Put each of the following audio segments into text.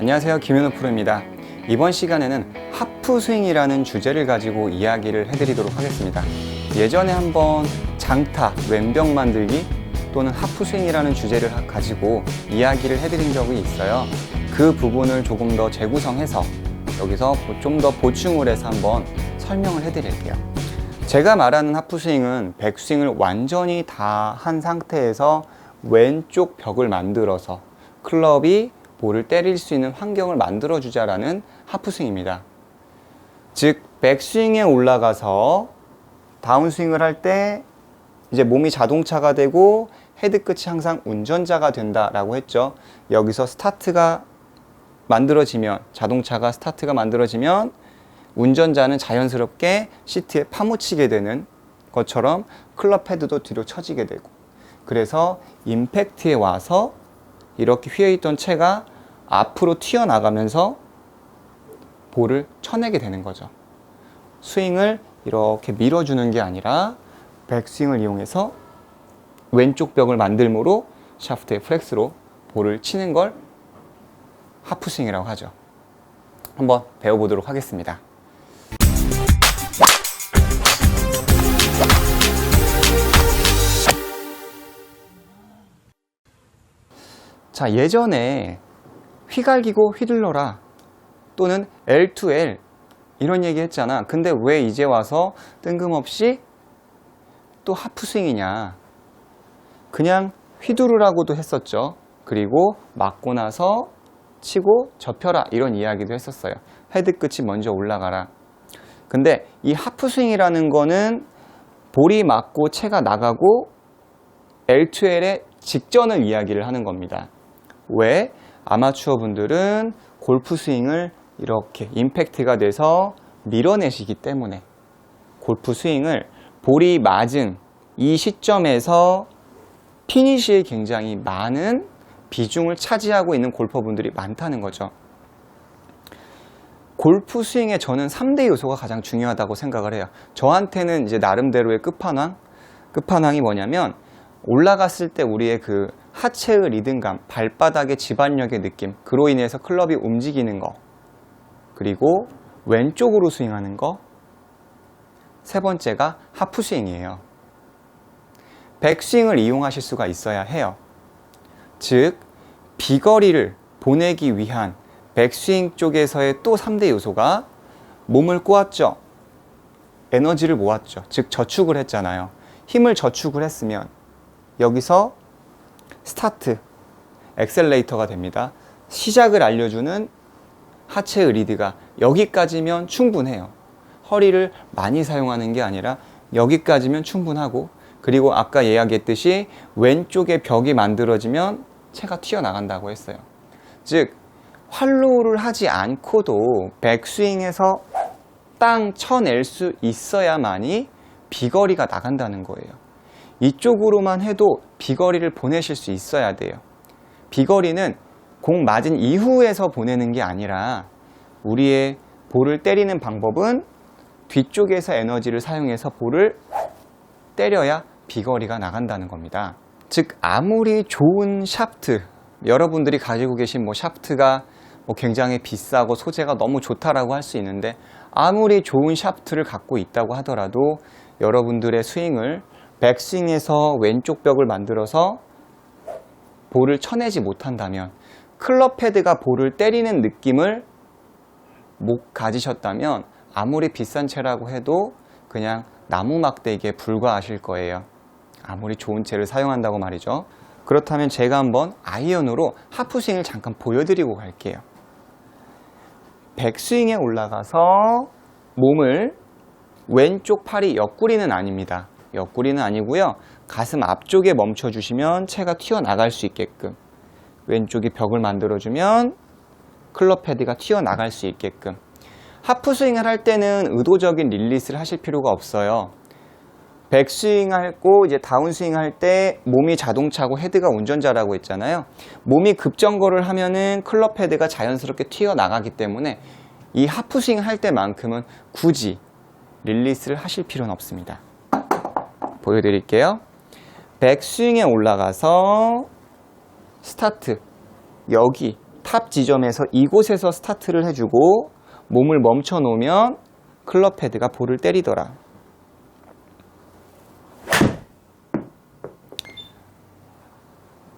안녕하세요, 김현우 프로입니다. 이번 시간에는 하프 스윙이라는 주제를 가지고 이야기를 해드리도록 하겠습니다. 예전에 한번 장타, 왼병 만들기 또는 하프 스윙이라는 주제를 가지고 이야기를 해드린 적이 있어요. 그 부분을 조금 더 재구성해서 여기서 좀 더 보충을 해서 한번 설명을 해드릴게요. 제가 말하는 하프 스윙은 백스윙을 완전히 다 한 상태에서 왼쪽 벽을 만들어서 클럽이 볼을 때릴 수 있는 환경을 만들어 주자라는 하프 스윙입니다. 즉 백스윙에 올라가서 다운스윙을 할 때 이제 몸이 자동차가 되고 헤드 끝이 항상 운전자가 된다라고 했죠. 여기서 스타트가 만들어지면, 자동차가 스타트가 만들어지면 운전자는 자연스럽게 시트에 파묻히게 되는 것처럼 클럽 헤드도 뒤로 처지게 되고, 그래서 임팩트에 와서 이렇게 휘어있던 채가 앞으로 튀어나가면서 볼을 쳐내게 되는 거죠. 스윙을 이렇게 밀어주는 게 아니라 백스윙을 이용해서 왼쪽 벽을 만들므로 샤프트의 플렉스로 볼을 치는 걸 하프 스윙이라고 하죠. 한번 배워보도록 하겠습니다. 자, 예전에 휘갈기고 휘둘러라 또는 L2L 이런 얘기 했잖아. 근데 왜 이제 와서 뜬금없이 또 하프 스윙이냐. 그냥 휘두르라고도 했었죠. 그리고 맞고 나서 치고 접혀라 이런 이야기도 했었어요. 헤드 끝이 먼저 올라가라. 근데 이 하프 스윙이라는 거는 볼이 맞고 채가 나가고 L2L의 직전을 이야기를 하는 겁니다. 왜? 아마추어 분들은 골프 스윙을 이렇게 임팩트가 돼서 밀어내시기 때문에 골프 스윙을 볼이 맞은 이 시점에서 피니시에 굉장히 많은 비중을 차지하고 있는 골퍼분들이 많다는 거죠. 골프 스윙에 저는 3대 요소가 가장 중요하다고 생각을 해요. 저한테는 이제 나름대로의 끝판왕이 뭐냐면 올라갔을 때 우리의 그 하체의 리듬감, 발바닥의 지반력의 느낌, 그로 인해서 클럽이 움직이는 거, 그리고 왼쪽으로 스윙하는 거, 세 번째가 하프 스윙이에요. 백스윙을 이용하실 수가 있어야 해요. 즉 비거리를 보내기 위한 백스윙 쪽에서의 또 3대 요소가 몸을 꼬았죠. 에너지를 모았죠. 즉 저축을 했잖아요. 힘을 저축을 했으면 여기서 스타트, 엑셀레이터가 됩니다. 시작을 알려주는 하체의 리드가 여기까지면 충분해요. 허리를 많이 사용하는 게 아니라 여기까지면 충분하고, 그리고 아까 이야기했듯이 왼쪽에 벽이 만들어지면 채가 튀어나간다고 했어요. 즉 활로우를 하지 않고도 백스윙에서 땅 쳐낼 수 있어야만이 비거리가 나간다는 거예요. 이쪽으로만 해도 비거리를 보내실 수 있어야 돼요. 비거리는 공 맞은 이후에서 보내는 게 아니라 우리의 볼을 때리는 방법은 뒤쪽에서 에너지를 사용해서 볼을 때려야 비거리가 나간다는 겁니다. 즉 아무리 좋은 샤프트, 여러분들이 가지고 계신 샤프트가 굉장히 비싸고 소재가 너무 좋다라고 할 수 있는데, 아무리 좋은 샤프트를 갖고 있다고 하더라도 여러분들의 스윙을 백스윙에서 왼쪽 벽을 만들어서 볼을 쳐내지 못한다면, 클럽 헤드가 볼을 때리는 느낌을 못 가지셨다면 아무리 비싼 채라고 해도 그냥 나무 막대기에 불과하실 거예요. 아무리 좋은 채를 사용한다고 말이죠. 그렇다면 제가 한번 아이언으로 하프 스윙을 잠깐 보여드리고 갈게요. 백스윙에 올라가서 몸을, 왼쪽 팔이 옆구리는 아닙니다. 옆구리는 아니고요. 가슴 앞쪽에 멈춰주시면 채가 튀어나갈 수 있게끔, 왼쪽이 벽을 만들어주면 클럽 헤드가 튀어나갈 수 있게끔. 하프 스윙을 할 때는 의도적인 릴리스를 하실 필요가 없어요. 백스윙 하고 이제 다운스윙 할 때 몸이 자동차고 헤드가 운전자라고 했잖아요. 몸이 급정거를 하면은 클럽 헤드가 자연스럽게 튀어나가기 때문에 이 하프 스윙 할 때만큼은 굳이 릴리스를 하실 필요는 없습니다. 보여드릴게요. 백스윙에 올라가서 스타트, 여기 탑 지점에서 이곳에서 스타트를 해주고 몸을 멈춰 놓으면 클럽 헤드가 볼을 때리더라.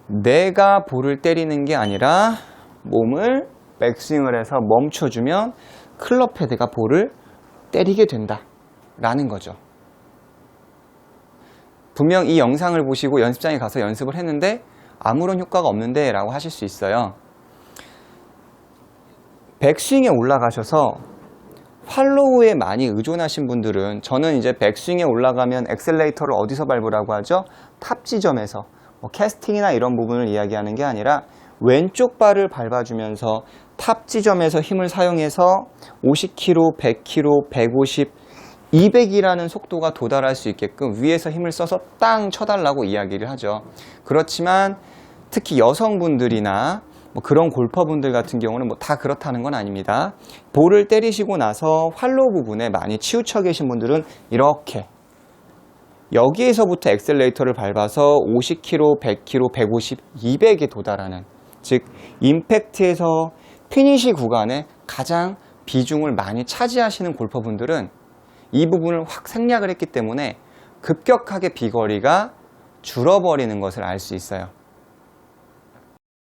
내가 볼을 때리는 게 아니라 몸을 백스윙을 해서 멈춰주면 클럽 헤드가 볼을 때리게 된다 라는 거죠. 분명 이 영상을 보시고 연습장에 가서 연습을 했는데 아무런 효과가 없는데 라고 하실 수 있어요. 백스윙에 올라가셔서 팔로우에 많이 의존하신 분들은, 저는 이제 백스윙에 올라가면 엑셀레이터를 어디서 밟으라고 하죠? 탑 지점에서. 캐스팅이나 이런 부분을 이야기하는 게 아니라 왼쪽 발을 밟아주면서 탑 지점에서 힘을 사용해서 50km, 100km, 150, 200이라는 속도가 도달할 수 있게끔 위에서 힘을 써서 땅 쳐달라고 이야기를 하죠. 그렇지만 특히 여성분들이나 그런 골퍼분들 같은 경우는 다 그렇다는 건 아닙니다. 볼을 때리시고 나서 활로 부분에 많이 치우쳐 계신 분들은 이렇게 여기에서부터 엑셀레이터를 밟아서 50km, 100km, 150, 200에 도달하는, 즉 임팩트에서 피니시 구간에 가장 비중을 많이 차지하시는 골퍼분들은 이 부분을 확 생략을 했기 때문에 급격하게 비거리가 줄어버리는 것을 알 수 있어요.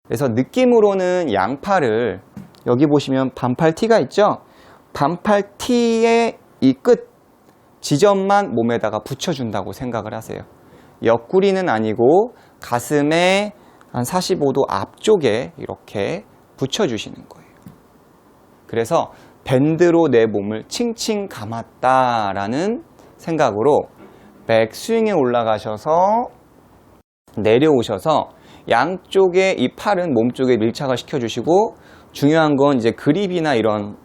그래서 느낌으로는 양팔을, 여기 보시면 반팔 티가 있죠? 반팔 티의 이 끝 지점만 몸에다가 붙여준다고 생각을 하세요. 옆구리는 아니고 가슴의 한 45도 앞쪽에 이렇게 붙여주시는 거예요. 그래서 밴드로 내 몸을 칭칭 감았다라는 생각으로 백스윙에 올라가셔서 내려오셔서 양쪽에 이 팔은 몸쪽에 밀착을 시켜주시고, 중요한 건 이제 그립이나 이런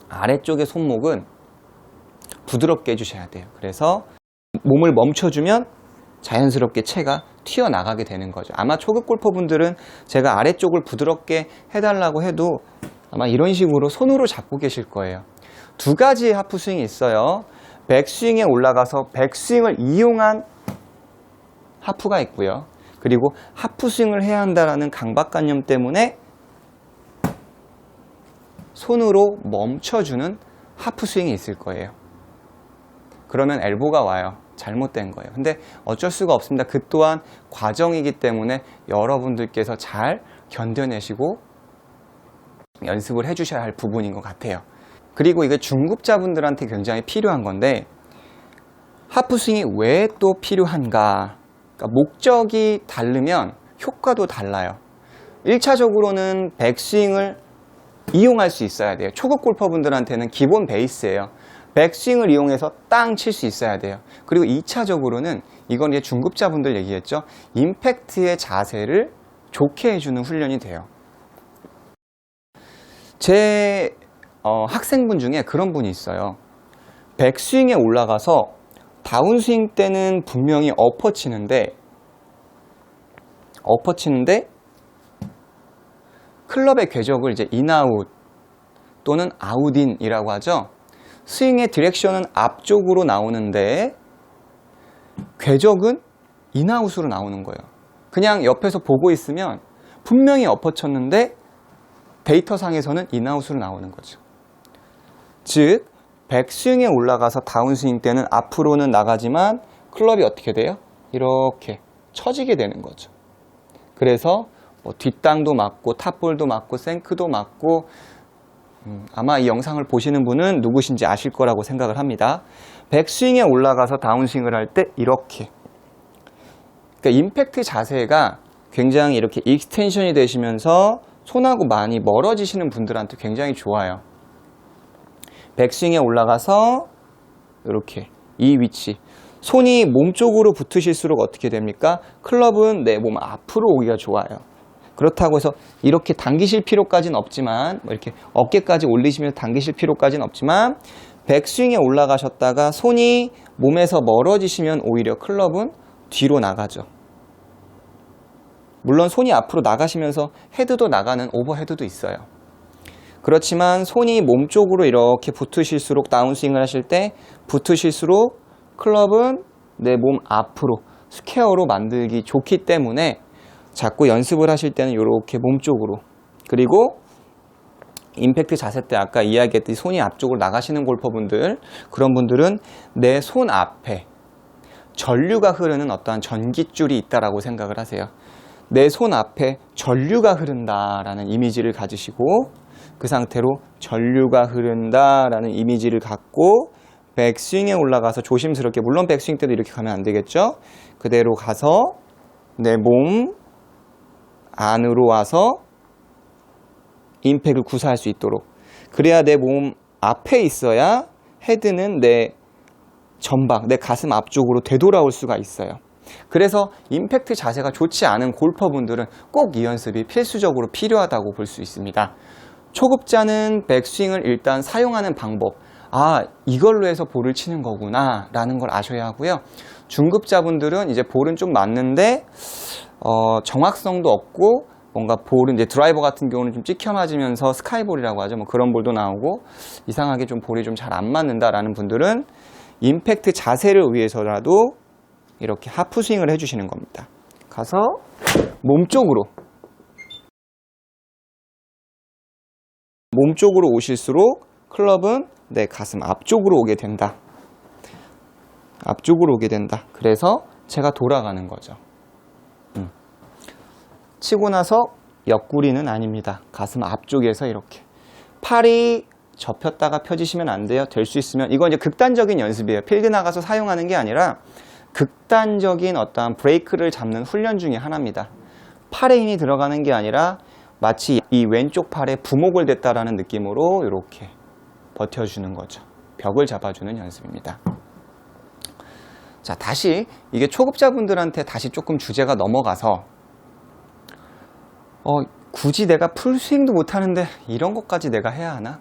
아래쪽의 손목은 부드럽게 해주셔야 돼요. 그래서 몸을 멈춰주면 자연스럽게 채가 튀어나가게 되는 거죠. 아마 초급 골퍼분들은 제가 아래쪽을 부드럽게 해달라고 해도 아마 이런 식으로 손으로 잡고 계실 거예요. 두 가지의 하프스윙이 있어요. 백스윙에 올라가서 백스윙을 이용한 하프가 있고요. 그리고 하프스윙을 해야 한다는 강박관념 때문에 손으로 멈춰주는 하프스윙이 있을 거예요. 그러면 엘보가 와요. 잘못된 거예요. 근데 어쩔 수가 없습니다. 그 또한 과정이기 때문에 여러분들께서 잘 견뎌내시고 연습을 해주셔야 할 부분인 것 같아요. 그리고 이게 중급자분들한테 굉장히 필요한 건데, 하프스윙이 왜 또 필요한가? 그러니까 목적이 다르면 효과도 달라요. 1차적으로는 백스윙을 이용할 수 있어야 돼요. 초급 골퍼분들한테는 기본 베이스예요. 백스윙을 이용해서 땅 칠 수 있어야 돼요. 그리고 2차적으로는, 이건 이제 중급자분들 얘기했죠. 임팩트의 자세를 좋게 해주는 훈련이 돼요. 제 학생분 중에 그런 분이 있어요. 백스윙에 올라가서 다운스윙 때는 분명히 엎어치는데 클럽의 궤적을 이제 인아웃 또는 아웃인이라고 하죠. 스윙의 디렉션은 앞쪽으로 나오는데 궤적은 인아웃으로 나오는 거예요. 그냥 옆에서 보고 있으면 분명히 엎어쳤는데 데이터상에서는 인아웃으로 나오는 거죠. 즉 백스윙에 올라가서 다운스윙 때는 앞으로는 나가지만 클럽이 어떻게 돼요? 이렇게 처지게 되는 거죠. 그래서 뒷땅도 맞고 탑볼도 맞고 생크도 맞고, 아마 이 영상을 보시는 분은 누구신지 아실 거라고 생각을 합니다. 백스윙에 올라가서 다운스윙을 할 때 이렇게, 그러니까 임팩트 자세가 굉장히 이렇게 익스텐션이 되시면서 손하고 많이 멀어지시는 분들한테 굉장히 좋아요. 백스윙에 올라가서 이렇게 이 위치, 손이 몸 쪽으로 붙으실수록 어떻게 됩니까? 클럽은 내 몸 앞으로 오기가 좋아요. 그렇다고 해서 이렇게 당기실 필요까지는 없지만, 이렇게 어깨까지 올리시면서 당기실 필요까지는 없지만, 백스윙에 올라가셨다가 손이 몸에서 멀어지시면 오히려 클럽은 뒤로 나가죠. 물론 손이 앞으로 나가시면서 헤드도 나가는 오버헤드도 있어요. 그렇지만 손이 몸 쪽으로 이렇게 붙으실수록, 다운스윙을 하실 때 붙으실수록 클럽은 내 몸 앞으로 스퀘어로 만들기 좋기 때문에 자꾸 연습을 하실 때는 이렇게 몸 쪽으로 그리고 임팩트 자세 때 아까 이야기했듯이 손이 앞쪽으로 나가시는 골퍼분들, 그런 분들은 내 손 앞에 전류가 흐르는 어떠한 전깃줄이 있다라고 생각을 하세요. 내 손 앞에 전류가 흐른다라는 이미지를 가지시고, 그 상태로 전류가 흐른다라는 이미지를 갖고 백스윙에 올라가서 조심스럽게, 물론 백스윙 때도 이렇게 가면 안 되겠죠. 그대로 가서 내 몸 안으로 와서 임팩을 구사할 수 있도록, 그래야 내 몸 앞에 있어야 헤드는 내 전방, 내 가슴 앞쪽으로 되돌아올 수가 있어요. 그래서 임팩트 자세가 좋지 않은 골퍼분들은 꼭 이 연습이 필수적으로 필요하다고 볼 수 있습니다. 초급자는 백스윙을 일단 사용하는 방법, 이걸로 해서 볼을 치는 거구나 라는 걸 아셔야 하고요. 중급자분들은 이제 볼은 좀 맞는데 정확성도 없고, 뭔가 볼은 이제 드라이버 같은 경우는 좀 찍혀 맞으면서 스카이볼이라고 하죠. 뭐 그런 볼도 나오고 이상하게 좀 볼이 좀 잘 안 맞는다라는 분들은 임팩트 자세를 위해서라도 이렇게 하프 스윙을 해주시는 겁니다. 가서 몸쪽으로 오실수록 클럽은 내 가슴 앞쪽으로 오게 된다. 앞쪽으로 오게 된다. 그래서 제가 돌아가는 거죠. 치고 나서 옆구리는 아닙니다. 가슴 앞쪽에서 이렇게. 팔이 접혔다가 펴지시면 안 돼요. 될 수 있으면. 이건 이제 극단적인 연습이에요. 필드 나가서 사용하는 게 아니라 극단적인 어떠한 브레이크를 잡는 훈련 중에 하나입니다. 팔에 힘이 들어가는 게 아니라 마치 이 왼쪽 팔에 부목을 댔다라는 느낌으로 이렇게 버텨주는 거죠. 벽을 잡아주는 연습입니다. 자, 다시 이게 초급자분들한테 다시 조금 주제가 넘어가서 굳이 내가 풀스윙도 못하는데 이런 것까지 내가 해야 하나?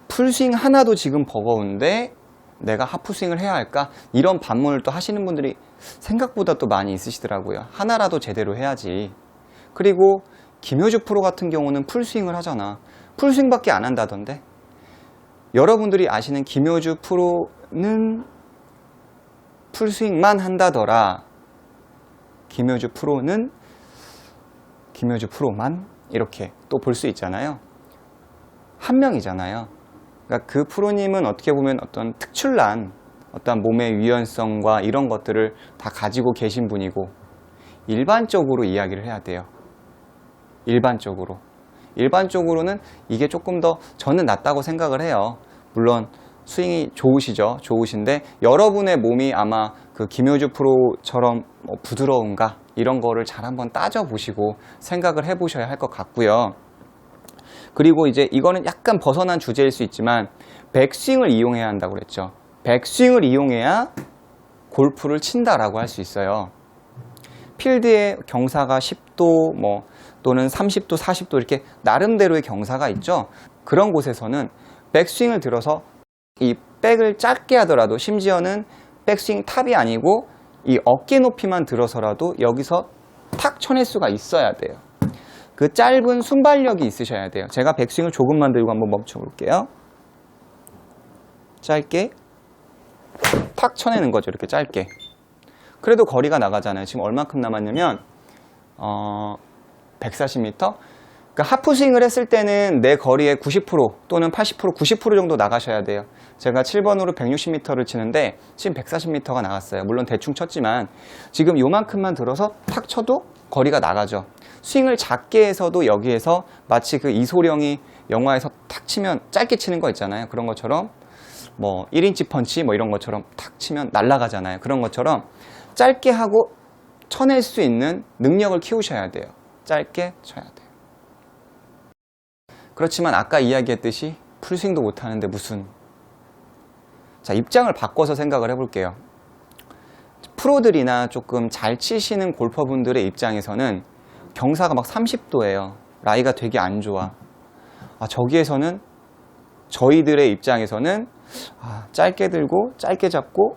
풀스윙 하나도 지금 버거운데 내가 하프스윙을 해야 할까? 이런 반문을 또 하시는 분들이 생각보다 또 많이 있으시더라고요. 하나라도 제대로 해야지. 그리고 김효주 프로 같은 경우는 풀스윙을 하잖아. 풀스윙밖에 안 한다던데. 여러분들이 아시는 김효주 프로는 풀스윙만 한다더라. 김효주 프로만 이렇게 또 볼 수 있잖아요. 한 명이잖아요. 그러니까 그 프로님은 어떻게 보면 어떤 특출난 어떤 몸의 유연성과 이런 것들을 다 가지고 계신 분이고, 일반적으로 이야기를 해야 돼요. 일반적으로는 이게 조금 더 저는 낫다고 생각을 해요. 물론 스윙이 좋으신데 여러분의 몸이 아마 그 김효주 프로처럼 부드러운가 이런 거를 잘 한번 따져보시고 생각을 해보셔야 할 것 같고요. 그리고 이제 이거는 약간 벗어난 주제일 수 있지만 백스윙을 이용해야 한다고 그랬죠. 백스윙을 이용해야 골프를 친다라고 할 수 있어요. 필드의 경사가 10도 또는 30도, 40도 이렇게 나름대로의 경사가 있죠. 그런 곳에서는 백스윙을 들어서 이 백을 짧게 하더라도, 심지어는 백스윙 탑이 아니고 이 어깨 높이만 들어서라도 여기서 탁 쳐낼 수가 있어야 돼요. 그 짧은 순발력이 있으셔야 돼요. 제가 백스윙을 조금만 들고 한번 멈춰 볼게요. 짧게 탁 쳐내는 거죠. 이렇게 짧게. 그래도 거리가 나가잖아요. 지금 얼만큼 남았냐면 140m? 그러니까 하프스윙을 했을 때는 내 거리의 90% 또는 80%, 90% 정도 나가셔야 돼요. 제가 7번으로 160m를 치는데 지금 140m가 나갔어요. 물론 대충 쳤지만 지금 요만큼만 들어서 탁 쳐도 거리가 나가죠. 스윙을 작게 해서도 여기에서 마치 그 이소룡이 영화에서 탁 치면 짧게 치는 거 있잖아요. 그런 것처럼 1인치 펀치 이런 것처럼 탁 치면 날아가잖아요. 그런 것처럼 짧게 하고 쳐낼 수 있는 능력을 키우셔야 돼요. 짧게 쳐야 돼요. 그렇지만 아까 이야기했듯이 풀스윙도 못하는데 무슨. 자, 입장을 바꿔서 생각을 해볼게요. 프로들이나 조금 잘 치시는 골퍼분들의 입장에서는 경사가 막 30도예요. 라이가 되게 안 좋아. 저기에서는 저희들의 입장에서는 짧게 들고 짧게 잡고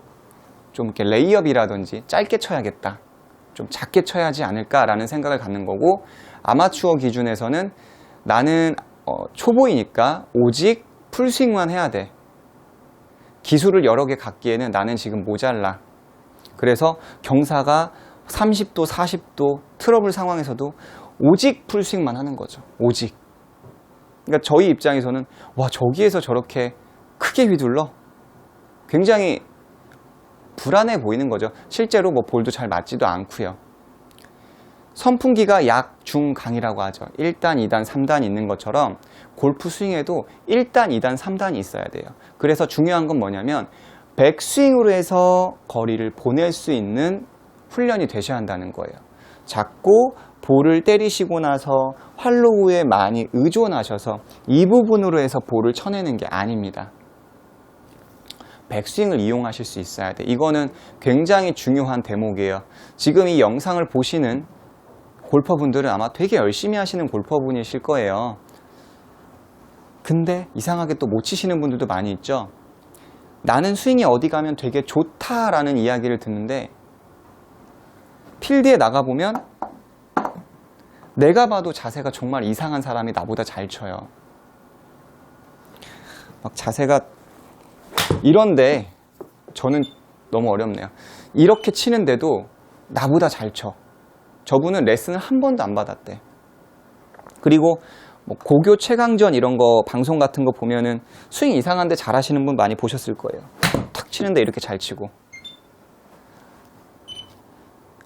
좀 이렇게 레이업이라든지 짧게 쳐야겠다. 좀 작게 쳐야지 않을까라는 생각을 갖는 거고, 아마추어 기준에서는 나는 초보이니까 오직 풀스윙만 해야 돼. 기술을 여러 개 갖기에는 나는 지금 모자라. 그래서 경사가 30도, 40도 트러블 상황에서도 오직 풀스윙만 하는 거죠. 오직. 그러니까 저희 입장에서는 와, 저기에서 저렇게 크게 휘둘러? 굉장히 불안해 보이는 거죠. 실제로 뭐 볼도 잘 맞지도 않고요. 선풍기가 약, 중, 강이라고 하죠. 1단, 2단, 3단 있는 것처럼 골프 스윙에도 1단, 2단, 3단이 있어야 돼요. 그래서 중요한 건 뭐냐면 백스윙으로 해서 거리를 보낼 수 있는 훈련이 되셔야 한다는 거예요. 자꾸 볼을 때리시고 나서 활로우에 많이 의존하셔서 이 부분으로 해서 볼을 쳐내는 게 아닙니다. 백스윙을 이용하실 수 있어야 돼. 이거는 굉장히 중요한 대목이에요. 지금 이 영상을 보시는 골퍼분들은 아마 되게 열심히 하시는 골퍼분이실 거예요. 근데 이상하게 또 못 치시는 분들도 많이 있죠. 나는 스윙이 어디 가면 되게 좋다라는 이야기를 듣는데 필드에 나가보면 내가 봐도 자세가 정말 이상한 사람이 나보다 잘 쳐요. 막 자세가 이런데 저는 너무 어렵네요. 이렇게 치는데도 나보다 잘 쳐. 저분은 레슨을 한 번도 안 받았대. 그리고 뭐 고교 최강전 이런 거 방송 같은 거 보면은 스윙 이상한데 잘하시는 분 많이 보셨을 거예요. 탁 치는데 이렇게 잘 치고.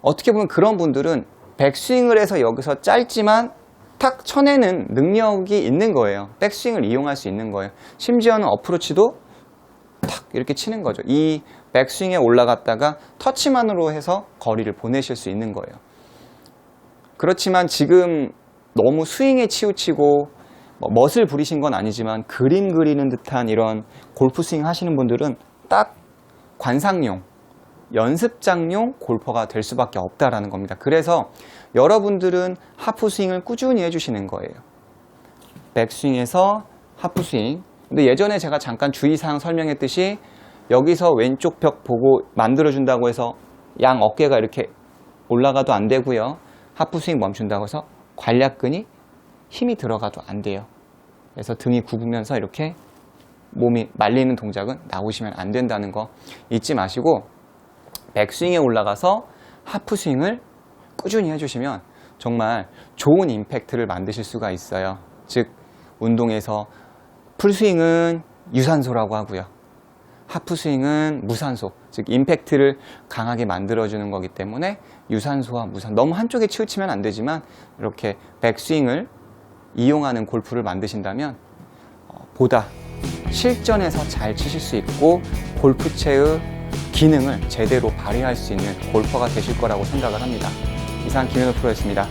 어떻게 보면 그런 분들은 백스윙을 해서 여기서 짧지만 탁 쳐내는 능력이 있는 거예요. 백스윙을 이용할 수 있는 거예요. 심지어는 어프로치도 탁 이렇게 치는 거죠. 이 백스윙에 올라갔다가 터치만으로 해서 거리를 보내실 수 있는 거예요. 그렇지만 지금 너무 스윙에 치우치고 멋을 부리신 건 아니지만 그림 그리는 듯한 이런 골프 스윙 하시는 분들은 딱 관상용, 연습장용 골퍼가 될 수밖에 없다라는 겁니다. 그래서 여러분들은 하프 스윙을 꾸준히 해주시는 거예요. 백스윙에서 하프 스윙. 근데 예전에 제가 잠깐 주의사항 설명했듯이 여기서 왼쪽 벽 보고 만들어준다고 해서 양 어깨가 이렇게 올라가도 안 되고요. 하프 스윙 멈춘다고 해서 관략근이 힘이 들어가도 안 돼요. 그래서 등이 굽으면서 이렇게 몸이 말리는 동작은 나오시면 안 된다는 거 잊지 마시고 백스윙에 올라가서 하프 스윙을 꾸준히 해주시면 정말 좋은 임팩트를 만드실 수가 있어요. 즉 운동에서 풀스윙은 유산소라고 하고요. 하프스윙은 무산소, 즉 임팩트를 강하게 만들어주는 거기 때문에 유산소와 무산소, 너무 한쪽에 치우치면 안 되지만 이렇게 백스윙을 이용하는 골프를 만드신다면 보다 실전에서 잘 치실 수 있고 골프채의 기능을 제대로 발휘할 수 있는 골퍼가 되실 거라고 생각을 합니다. 이상 김현우 프로였습니다.